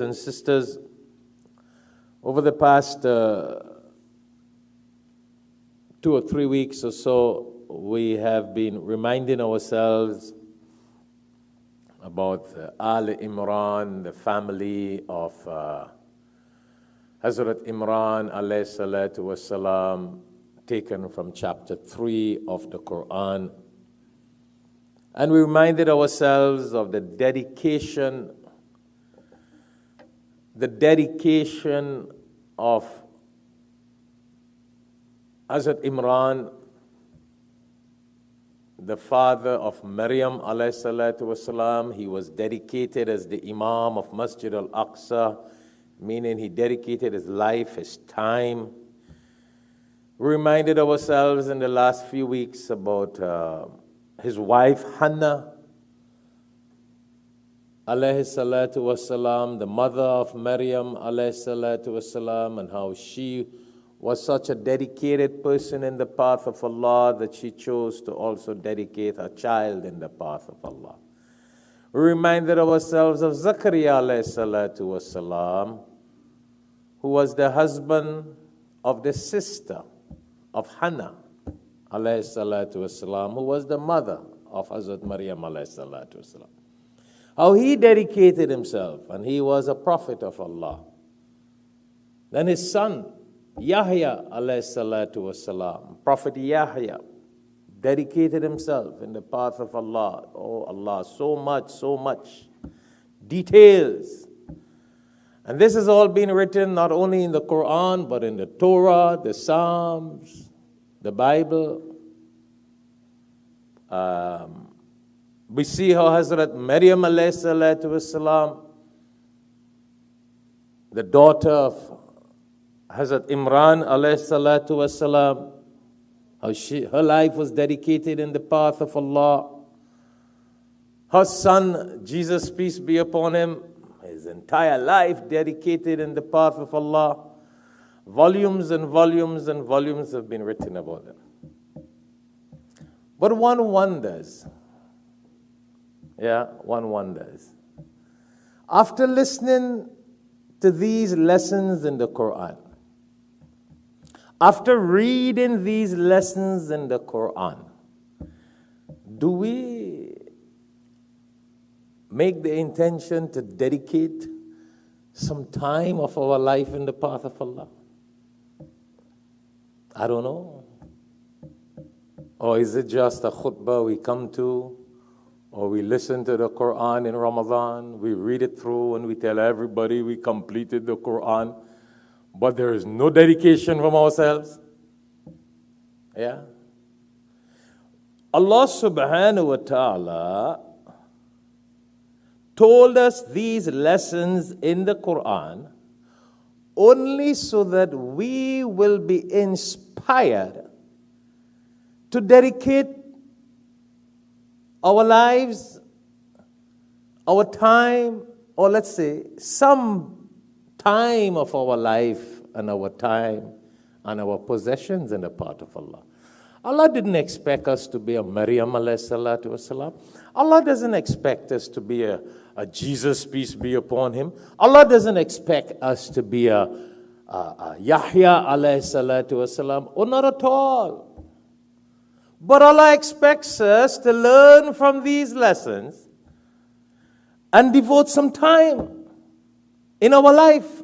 and sisters, over the past 2 or 3 weeks or so, we have been reminding ourselves about Al Imran, the family of Hazrat Imran alayhi salatu wasalam, taken from chapter 3 of the Quran. And we reminded ourselves of the dedication of Hazrat Imran, the father of Maryam alayhi salatu wasalam. He was dedicated as the Imam of Masjid al-Aqsa, meaning he dedicated his life, his time. We reminded ourselves in the last few weeks about his wife Hannah alayhi salatu wasalam, the mother of Maryam alayhi salatu wasalam, and how she was such a dedicated person in the path of Allah that she chose to also dedicate her child in the path of Allah. We reminded ourselves of Zakaria alayhi salatu wasalam, who was the husband of the sister of Hannah alayhi salatu wasalam, who was the mother of Hazrat Maryam alayhi salatu wasalam. How he dedicated himself, and he was a prophet of Allah. Then his son, Yahya alayhi salatu wasalam, Prophet Yahya, dedicated himself in the path of Allah. Oh Allah, so much details. And this has all been written not only in the Quran, but in the Torah, the Psalms, the Bible. We see how Hazrat Maryam alayhi salatu wasalam, the daughter of Hazrat Imran alayhi salatu wasalam, how her life was dedicated in the path of Allah. Her son, Jesus, peace be upon him, his entire life dedicated in the path of Allah. Volumes and volumes and volumes have been written about them. But one wonders, after listening to these lessons in the Quran, after reading these lessons in the Quran, do we make the intention to dedicate some time of our life in the path of Allah? I don't know. Or is it just a khutbah we come to, or we listen to the Quran in Ramadan, we read it through and we tell everybody we completed the Quran, but there is no dedication from ourselves? Yeah. Allah subhanahu wa ta'ala told us these lessons in the Quran only so that we will be inspired to dedicate our lives, our time, or let's say some time of our life and our time and our possessions in the path of Allah. Allah didn't expect us to be a Maryam alayhi salatu wasalam. Allah doesn't expect us to be a Jesus, peace be upon him. Allah doesn't expect us to be a Yahya alayhi salatu wasalam, or not at all. But Allah expects us to learn from these lessons and devote some time in our life